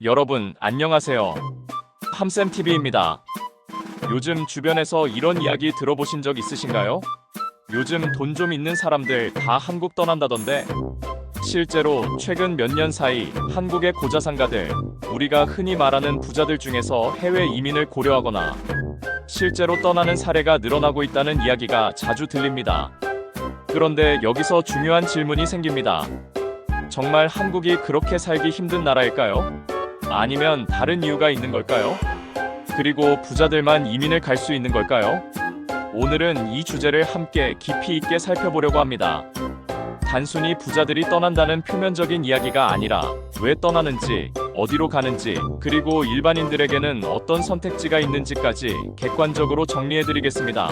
여러분, 안녕하세요. 함쌤TV입니다. 요즘 주변에서 이런 이야기 들어보신 적 있으신가요? 요즘 돈 좀 있는 사람들 다 한국 떠난다던데. 실제로 최근 몇 년 사이 한국의 고자산가들, 우리가 흔히 말하는 부자들 중에서 해외 이민을 고려하거나 실제로 떠나는 사례가 늘어나고 있다는 이야기가 자주 들립니다. 그런데 여기서 중요한 질문이 생깁니다. 정말 한국이 그렇게 살기 힘든 나라일까요? 아니면 다른 이유가 있는 걸까요? 그리고 부자들만 이민을 갈 수 있는 걸까요? 오늘은 이 주제를 함께 깊이 있게 살펴보려고 합니다. 단순히 부자들이 떠난다는 표면적인 이야기가 아니라 왜 떠나는지, 어디로 가는지, 그리고 일반인들에게는 어떤 선택지가 있는지까지 객관적으로 정리해드리겠습니다.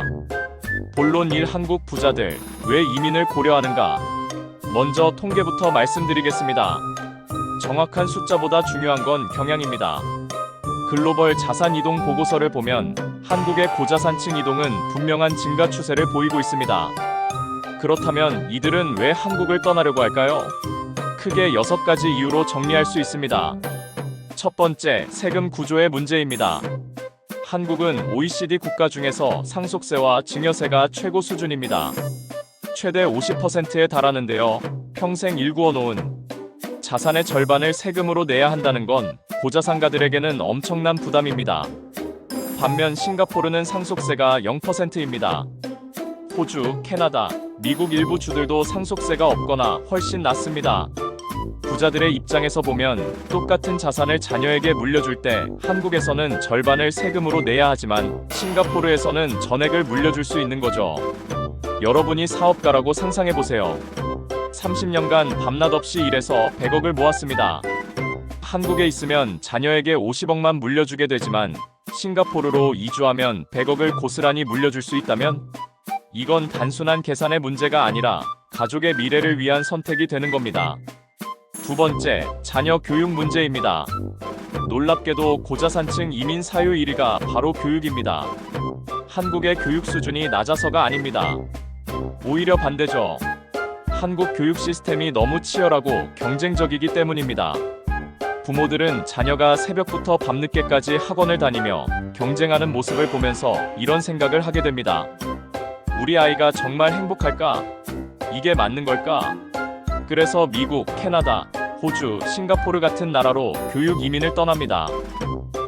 본론 1. 한국 부자들, 왜 이민을 고려하는가? 먼저 통계부터 말씀드리겠습니다. 정확한 숫자보다 중요한 건 경향입니다. 글로벌 자산 이동 보고서를 보면 한국의 고자산층 이동은 분명한 증가 추세를 보이고 있습니다. 그렇다면 이들은 왜 한국을 떠나려고 할까요? 크게 6가지 이유로 정리할 수 있습니다. 첫 번째, 세금 구조의 문제입니다. 한국은 OECD 국가 중에서 상속세와 증여세가 최고 수준입니다. 최대 50%에 달하는데요. 평생 일구어 놓은 자산의 절반을 세금으로 내야 한다는 건 고자산가들에게는 엄청난 부담입니다. 반면 싱가포르는 상속세가 0%입니다. 호주, 캐나다, 미국 일부 주들도 상속세가 없거나 훨씬 낮습니다. 부자들의 입장에서 보면 똑같은 자산을 자녀에게 물려줄 때 한국에서는 절반을 세금으로 내야 하지만 싱가포르에서는 전액을 물려줄 수 있는 거죠. 여러분이 사업가라고 상상해보세요. 30년간 밤낮 없이 일해서 100억을 모았습니다. 한국에 있으면 자녀에게 50억만 물려주게 되지만 싱가포르로 이주하면 100억을 고스란히 물려줄 수 있다면? 이건 단순한 계산의 문제가 아니라 가족의 미래를 위한 선택이 되는 겁니다. 두 번째, 자녀 교육 문제입니다. 놀랍게도 고자산층 이민 사유 1위가 바로 교육입니다. 한국의 교육 수준이 낮아서가 아닙니다. 오히려 반대죠. 한국 교육 시스템이 너무 치열하고 경쟁적이기 때문입니다. 부모들은 자녀가 새벽부터 밤늦게까지 학원을 다니며 경쟁하는 모습을 보면서 이런 생각을 하게 됩니다. 우리 아이가 정말 행복할까? 이게 맞는 걸까? 그래서 미국, 캐나다, 호주, 싱가포르 같은 나라로 교육 이민을 떠납니다.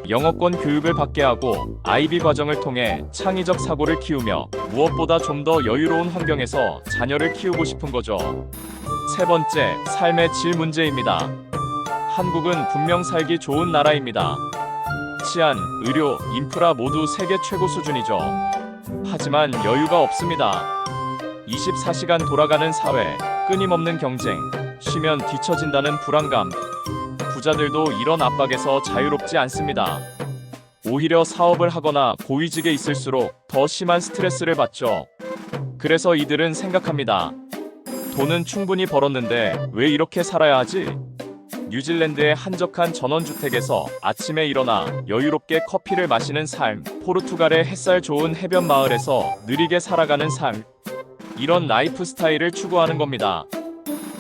영어권 교육을 받게 하고 IB 과정을 통해 창의적 사고를 키우며 무엇보다 좀 더 여유로운 환경에서 자녀를 키우고 싶은 거죠. 세 번째, 삶의 질 문제입니다. 한국은 분명 살기 좋은 나라입니다. 치안, 의료, 인프라 모두 세계 최고 수준이죠. 하지만 여유가 없습니다. 24시간 돌아가는 사회, 끊임없는 경쟁, 쉬면 뒤처진다는 불안감. 부자들도 이런 압박에서 자유롭지 않습니다. 오히려 사업을 하거나 고위직에 있을수록 더 심한 스트레스를 받죠. 그래서 이들은 생각합니다. 돈은 충분히 벌었는데 왜 이렇게 살아야 하지? 뉴질랜드의 한적한 전원주택에서 아침에 일어나 여유롭게 커피를 마시는 삶, 포르투갈의 햇살 좋은 해변 마을에서 느리게 살아가는 삶. 이런 라이프 스타일을 추구하는 겁니다.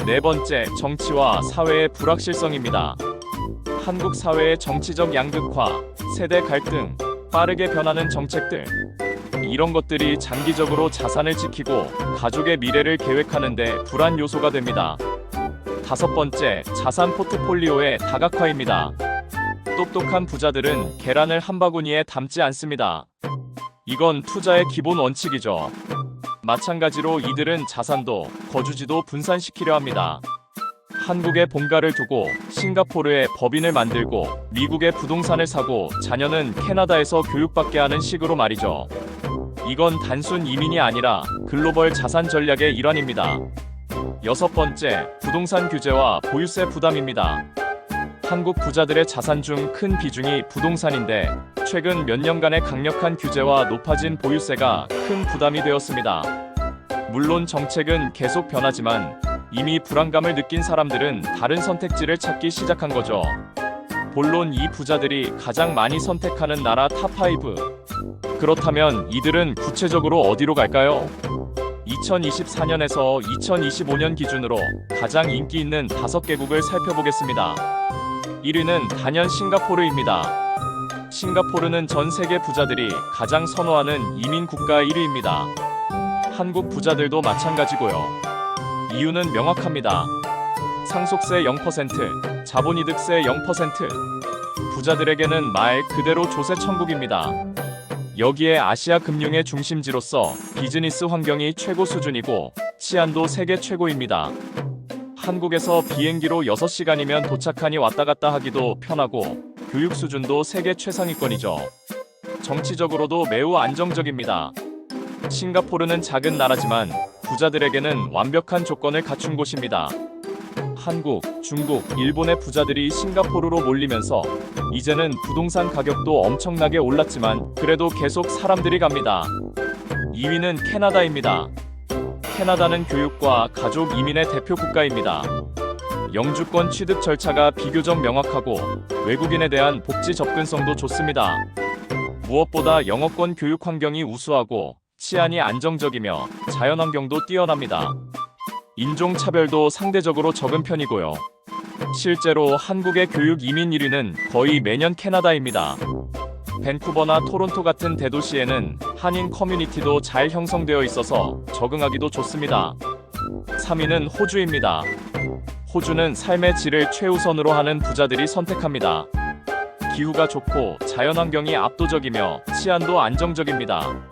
네 번째, 정치와 사회의 불확실성입니다. 한국 사회의 정치적 양극화, 세대 갈등, 빠르게 변하는 정책들. 이런 것들이 장기적으로 자산을 지키고 가족의 미래를 계획하는데 불안 요소가 됩니다. 다섯 번째, 자산 포트폴리오의 다각화입니다. 똑똑한 부자들은 계란을 한 바구니에 담지 않습니다. 이건 투자의 기본 원칙이죠. 마찬가지로 이들은 자산도 거주지도 분산시키려 합니다. 한국에 본가를 두고 싱가포르에 법인을 만들고 미국에 부동산을 사고 자녀는 캐나다에서 교육받게 하는 식으로 말이죠. 이건 단순 이민이 아니라 글로벌 자산 전략의 일환입니다. 여섯 번째, 부동산 규제와 보유세 부담입니다. 한국 부자들의 자산 중 큰 비중이 부동산인데 최근 몇 년간의 강력한 규제와 높아진 보유세가 큰 부담이 되었습니다. 물론 정책은 계속 변하지만 이미 불안감을 느낀 사람들은 다른 선택지를 찾기 시작한 거죠. 본론 이 부자들이 가장 많이 선택하는 나라 탑5. 그렇다면 이들은 구체적으로 어디로 갈까요? 2024년에서 2025년 기준으로 가장 인기 있는 5개국을 살펴보겠습니다. 1위는 단연 싱가포르입니다. 싱가포르는 전 세계 부자들이 가장 선호하는 이민 국가 1위입니다. 한국 부자들도 마찬가지고요. 이유는 명확합니다. 상속세 0%, 자본이득세 0%. 부자들에게는 말 그대로 조세 천국입니다. 여기에 아시아 금융의 중심지로서 비즈니스 환경이 최고 수준이고 치안도 세계 최고입니다. 한국에서 비행기로 6시간이면 도착하니 왔다 갔다 하기도 편하고 교육 수준도 세계 최상위권이죠. 정치적으로도 매우 안정적입니다. 싱가포르는 작은 나라지만 부자들에게는 완벽한 조건을 갖춘 곳입니다. 한국, 중국, 일본의 부자들이 싱가포르로 몰리면서 이제는 부동산 가격도 엄청나게 올랐지만 그래도 계속 사람들이 갑니다. 2위는 캐나다입니다. 캐나다는 교육과 가족 이민의 대표 국가입니다. 영주권 취득 절차가 비교적 명확하고 외국인에 대한 복지 접근성도 좋습니다. 무엇보다 영어권 교육 환경이 우수하고 치안이 안정적이며 자연환경도 뛰어납니다. 인종차별도 상대적으로 적은 편이고요. 실제로 한국의 교육 이민 1위는 거의 매년 캐나다입니다. 밴쿠버나 토론토 같은 대도시에는 한인 커뮤니티도 잘 형성되어 있어서 적응하기도 좋습니다. 3위는 호주입니다. 호주는 삶의 질을 최우선으로 하는 부자들이 선택합니다. 기후가 좋고 자연환경이 압도적이며 치안도 안정적입니다.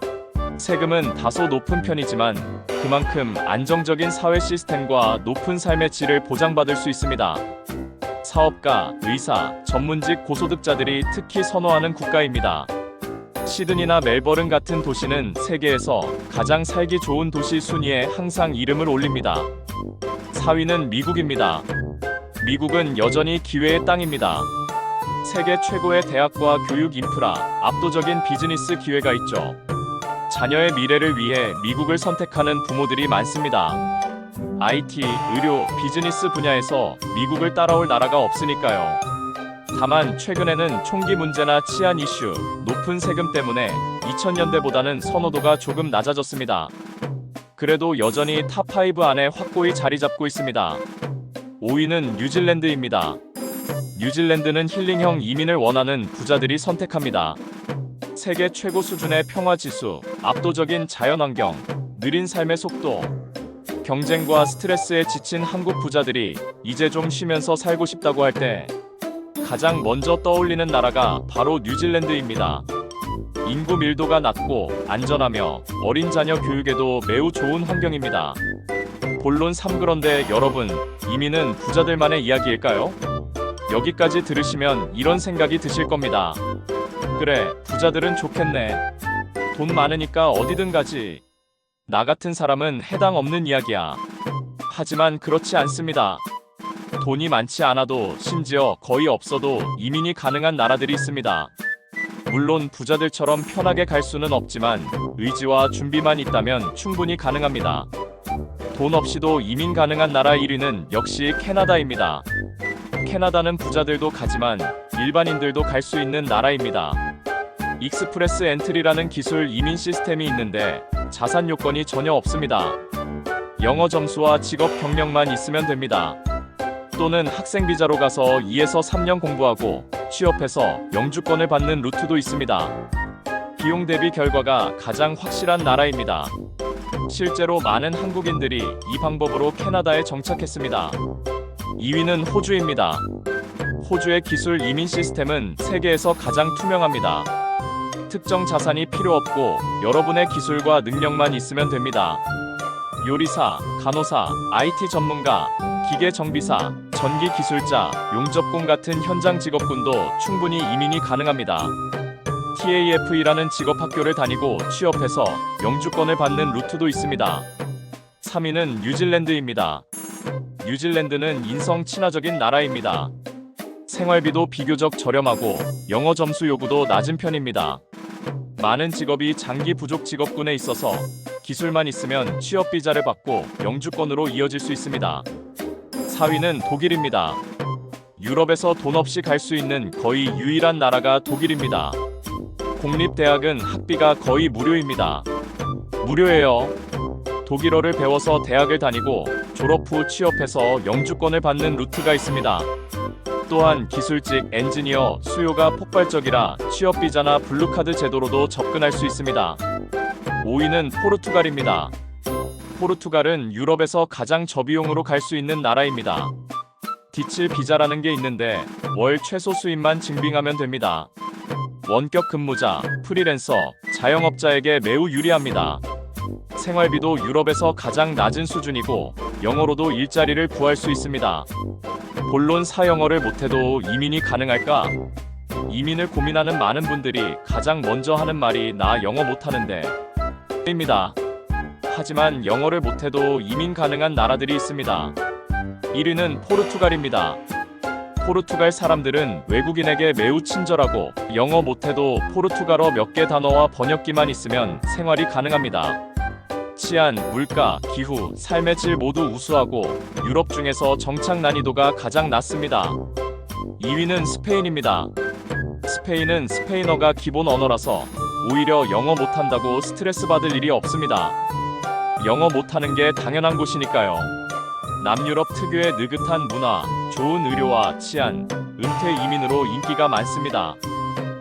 세금은 다소 높은 편이지만 그만큼 안정적인 사회 시스템과 높은 삶의 질을 보장받을 수 있습니다. 사업가, 의사, 전문직 고소득자들이 특히 선호하는 국가입니다. 시드니나 멜버른 같은 도시는 세계에서 가장 살기 좋은 도시 순위에 항상 이름을 올립니다. 4위는 미국입니다. 미국은 여전히 기회의 땅입니다. 세계 최고의 대학과 교육 인프라, 압도적인 비즈니스 기회가 있죠. 자녀의 미래를 위해 미국을 선택하는 부모들이 많습니다. IT, 의료, 비즈니스 분야에서 미국을 따라올 나라가 없으니까요. 다만 최근에는 총기 문제나 치안 이슈, 높은 세금 때문에 2000년대보다는 선호도가 조금 낮아졌습니다. 그래도 여전히 탑5 안에 확고히 자리 잡고 있습니다. 5위는 뉴질랜드입니다. 뉴질랜드는 힐링형 이민을 원하는 부자들이 선택합니다. 세계 최고 수준의 평화 지수, 압도적인 자연환경, 느린 삶의 속도, 경쟁과 스트레스에 지친 한국 부자들이 이제 좀 쉬면서 살고 싶다고 할 때 가장 먼저 떠올리는 나라가 바로 뉴질랜드입니다. 인구 밀도가 낮고 안전하며 어린 자녀 교육에도 매우 좋은 환경입니다. 본론 3. 그런데 여러분, 이민은 부자들만의 이야기일까요? 여기까지 들으시면 이런 생각이 드실 겁니다. 그래, 부자들은 좋겠네. 돈 많으니까 어디든 가지. 나 같은 사람은 해당 없는 이야기야. 하지만 그렇지 않습니다. 돈이 많지 않아도 심지어 거의 없어도 이민이 가능한 나라들이 있습니다. 물론 부자들처럼 편하게 갈 수는 없지만 의지와 준비만 있다면 충분히 가능합니다. 돈 없이도 이민 가능한 나라 1위는 역시 캐나다입니다. 캐나다는 부자들도 가지만 일반인들도 갈 수 있는 나라입니다. 익스프레스 엔트리라는 기술 이민 시스템이 있는데 자산 요건이 전혀 없습니다. 영어 점수와 직업 경력만 있으면 됩니다. 또는 학생 비자로 가서 2에서 3년 공부하고 취업해서 영주권을 받는 루트도 있습니다. 비용 대비 결과가 가장 확실한 나라입니다. 실제로 많은 한국인들이 이 방법으로 캐나다에 정착했습니다. 2위는 호주입니다. 호주의 기술 이민 시스템은 세계에서 가장 투명합니다. 특정 자산이 필요 없고 여러분의 기술과 능력만 있으면 됩니다. 요리사, 간호사, IT 전문가, 기계 정비사, 전기 기술자, 용접工같은 현장 직업군도 충분히 이민이 가능합니다. TAFE라는 직업학교를 다니고 취업해서 영주권을 받는 루트도 있습니다. 3위는 뉴질랜드입니다. 뉴질랜드는 인성 친화적인 나라입니다. 생활비도 비교적 저렴하고 영어 점수 요구도 낮은 편입니다. 많은 직업이 장기 부족 직업군에 있어서 기술만 있으면 취업 비자를 받고 영주권으로 이어질 수 있습니다. 4위는 독일입니다. 유럽에서 돈 없이 갈 수 있는 거의 유일한 나라가 독일입니다. 공립대학은 학비가 거의 무료입니다. 무료예요. 독일어를 배워서 대학을 다니고 졸업 후 취업해서 영주권을 받는 루트가 있습니다. 또한 기술직, 엔지니어 수요가 폭발적이라 취업 비자나 블루카드 제도로도 접근할 수 있습니다. 5위는 포르투갈입니다. 포르투갈은 유럽에서 가장 저비용으로 갈 수 있는 나라입니다. 디칠 비자라는 게 있는데 월 최소 수입만 증빙하면 됩니다. 원격 근무자, 프리랜서, 자영업자에게 매우 유리합니다. 생활비도 유럽에서 가장 낮은 수준이고 영어로도 일자리를 구할 수 있습니다. 본론 사영어를 못해도 이민이 가능할까? 이민을 고민하는 많은 분들이 가장 먼저 하는 말이 나 영어 못하는데 입니다. 하지만 영어를 못해도 이민 가능한 나라들이 있습니다. 1위는 포르투갈입니다. 포르투갈 사람들은 외국인에게 매우 친절하고 영어 못해도 포르투갈어 몇 개 단어와 번역기만 있으면 생활이 가능합니다. 치안, 물가, 기후, 삶의 질 모두 우수하고 유럽 중에서 정착 난이도가 가장 낮습니다. 2위는 스페인입니다. 스페인은 스페인어가 기본 언어라서 오히려 영어 못한다고 스트레스 받을 일이 없습니다. 영어 못하는 게 당연한 곳이니까요. 남유럽 특유의 느긋한 문화, 좋은 의료와 치안, 은퇴 이민으로 인기가 많습니다.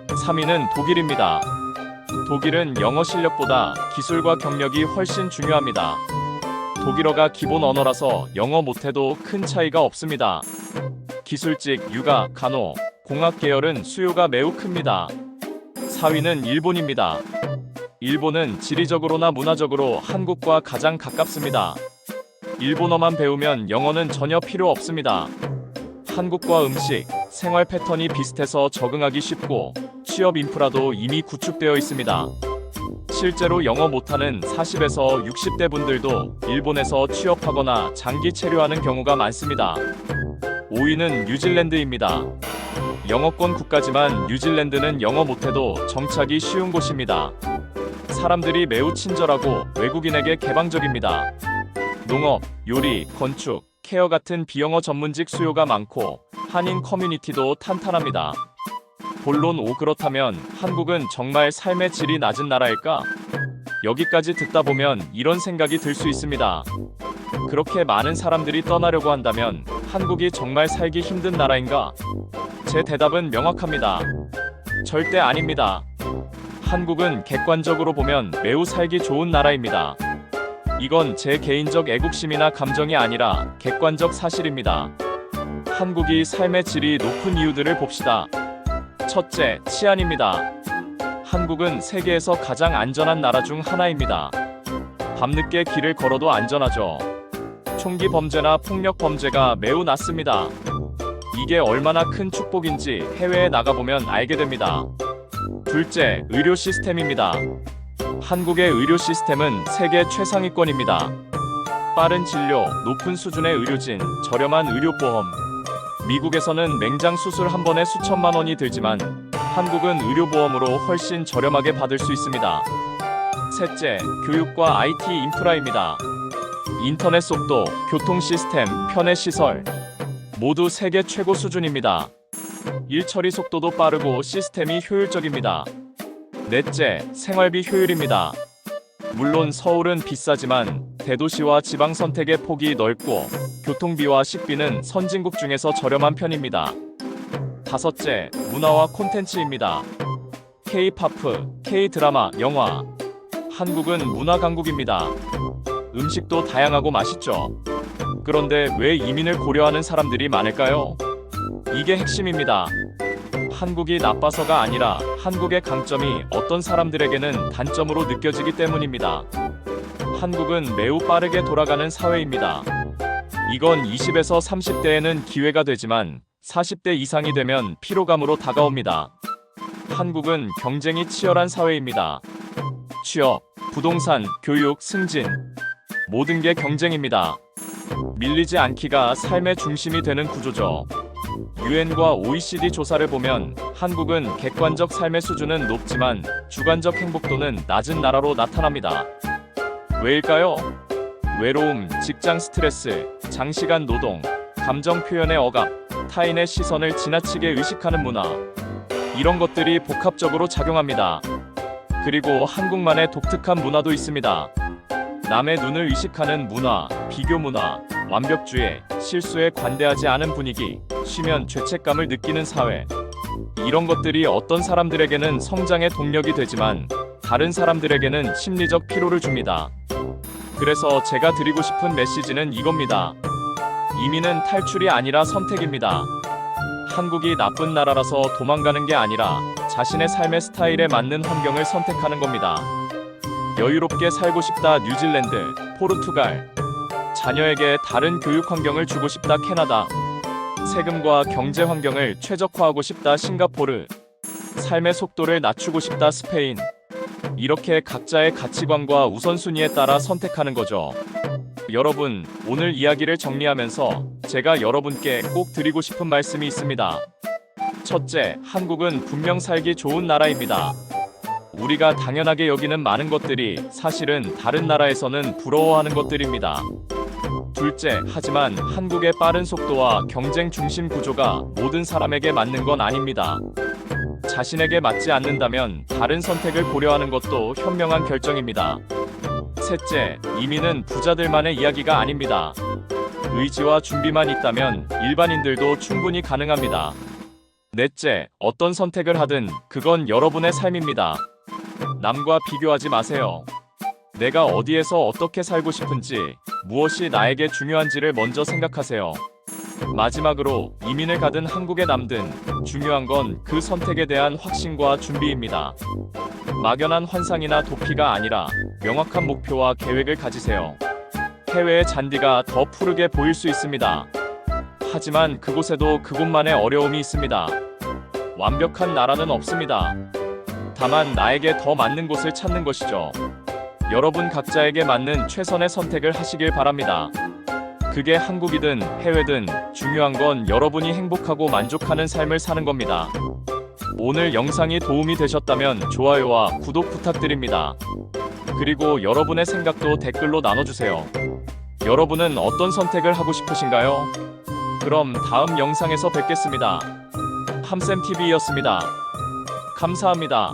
3위는 독일입니다. 독일은 영어 실력보다 기술과 경력이 훨씬 중요합니다. 독일어가 기본 언어라서 영어 못해도 큰 차이가 없습니다. 기술직, 육아, 간호, 공학 계열은 수요가 매우 큽니다. 4위는 일본입니다. 일본은 지리적으로나 문화적으로 한국과 가장 가깝습니다. 일본어만 배우면 영어는 전혀 필요 없습니다. 한국과 음식, 생활 패턴이 비슷해서 적응하기 쉽고 취업 인프라도 이미 구축되어 있습니다. 실제로 영어 못하는 40에서 60대 분들도 일본에서 취업하거나 장기 체류하는 경우가 많습니다. 5위는 뉴질랜드입니다. 영어권 국가지만 뉴질랜드는 영어 못해도 정착이 쉬운 곳입니다. 사람들이 매우 친절하고 외국인에게 개방적입니다. 농업, 요리, 건축, 케어 같은 비영어 전문직 수요가 많고 한인 커뮤니티도 탄탄합니다. 본론 5. 그렇다면 한국은 정말 삶의 질이 낮은 나라일까? 여기까지 듣다 보면 이런 생각이 들 수 있습니다. 그렇게 많은 사람들이 떠나려고 한다면 한국이 정말 살기 힘든 나라인가? 제 대답은 명확합니다. 절대 아닙니다. 한국은 객관적으로 보면 매우 살기 좋은 나라입니다. 이건 제 개인적 애국심이나 감정이 아니라 객관적 사실입니다. 한국이 삶의 질이 높은 이유들을 봅시다. 첫째, 치안입니다. 한국은 세계에서 가장 안전한 나라 중 하나입니다. 밤늦게 길을 걸어도 안전하죠. 총기 범죄나 폭력 범죄가 매우 낮습니다. 이게 얼마나 큰 축복인지 해외에 나가보면 알게 됩니다. 둘째, 의료 시스템입니다. 한국의 의료 시스템은 세계 최상위권입니다. 빠른 진료, 높은 수준의 의료진, 저렴한 의료보험. 미국에서는 맹장 수술 한 번에 수천만 원이 들지만 한국은 의료보험으로 훨씬 저렴하게 받을 수 있습니다. 셋째, 교육과 IT 인프라입니다. 인터넷 속도, 교통 시스템, 편의 시설 모두 세계 최고 수준입니다. 일 처리 속도도 빠르고 시스템이 효율적입니다. 넷째, 생활비 효율입니다. 물론 서울은 비싸지만 대도시와 지방 선택의 폭이 넓고 교통비와 식비는 선진국 중에서 저렴한 편입니다. 다섯째, 문화와 콘텐츠입니다. K-팝, K-드라마, 영화. 한국은 문화 강국입니다. 음식도 다양하고 맛있죠. 그런데 왜 이민을 고려하는 사람들이 많을까요? 이게 핵심입니다. 한국이 나빠서가 아니라 한국의 강점이 어떤 사람들에게는 단점으로 느껴지기 때문입니다. 한국은 매우 빠르게 돌아가는 사회입니다. 이건 20에서 30대에는 기회가 되지만 40대 이상이 되면 피로감으로 다가옵니다. 한국은 경쟁이 치열한 사회입니다. 취업, 부동산, 교육, 승진 모든 게 경쟁입니다. 밀리지 않기가 삶의 중심이 되는 구조죠. 유엔과 OECD 조사를 보면 한국은 객관적 삶의 수준은 높지만 주관적 행복도는 낮은 나라로 나타납니다. 왜일까요? 외로움, 직장 스트레스, 장시간 노동, 감정 표현의 억압, 타인의 시선을 지나치게 의식하는 문화. 이런 것들이 복합적으로 작용합니다. 그리고 한국만의 독특한 문화도 있습니다. 남의 눈을 의식하는 문화, 비교 문화, 완벽주의, 실수에 관대하지 않은 분위기, 쉬면 죄책감을 느끼는 사회. 이런 것들이 어떤 사람들에게는 성장의 동력이 되지만 다른 사람들에게는 심리적 피로를 줍니다. 그래서 제가 드리고 싶은 메시지는 이겁니다. 이민은 탈출이 아니라 선택입니다. 한국이 나쁜 나라라서 도망가는 게 아니라 자신의 삶의 스타일에 맞는 환경을 선택하는 겁니다. 여유롭게 살고 싶다 뉴질랜드, 포르투갈. 자녀에게 다른 교육 환경을 주고 싶다 캐나다. 세금과 경제 환경을 최적화하고 싶다 싱가포르. 삶의 속도를 낮추고 싶다 스페인. 이렇게 각자의 가치관과 우선순위에 따라 선택하는 거죠. 여러분, 오늘 이야기를 정리하면서 제가 여러분께 꼭 드리고 싶은 말씀이 있습니다. 첫째, 한국은 분명 살기 좋은 나라입니다. 우리가 당연하게 여기는 많은 것들이 사실은 다른 나라에서는 부러워하는 것들입니다. 둘째, 하지만 한국의 빠른 속도와 경쟁 중심 구조가 모든 사람에게 맞는 건 아닙니다. 자신에게 맞지 않는다면 다른 선택을 고려하는 것도 현명한 결정입니다. 셋째, 이민은 부자들만의 이야기가 아닙니다. 의지와 준비만 있다면 일반인들도 충분히 가능합니다. 넷째, 어떤 선택을 하든 그건 여러분의 삶입니다. 남과 비교하지 마세요. 내가 어디에서 어떻게 살고 싶은지, 무엇이 나에게 중요한지를 먼저 생각하세요. 마지막으로 이민을 가든 한국에 남든 중요한 건 그 선택에 대한 확신과 준비입니다. 막연한 환상이나 도피가 아니라 명확한 목표와 계획을 가지세요. 해외의 잔디가 더 푸르게 보일 수 있습니다. 하지만 그곳에도 그곳만의 어려움이 있습니다. 완벽한 나라는 없습니다. 다만 나에게 더 맞는 곳을 찾는 것이죠. 여러분 각자에게 맞는 최선의 선택을 하시길 바랍니다. 그게 한국이든 해외든 중요한 건 여러분이 행복하고 만족하는 삶을 사는 겁니다. 오늘 영상이 도움이 되셨다면 좋아요와 구독 부탁드립니다. 그리고 여러분의 생각도 댓글로 나눠주세요. 여러분은 어떤 선택을 하고 싶으신가요? 그럼 다음 영상에서 뵙겠습니다. 함쌤TV였습니다. 감사합니다.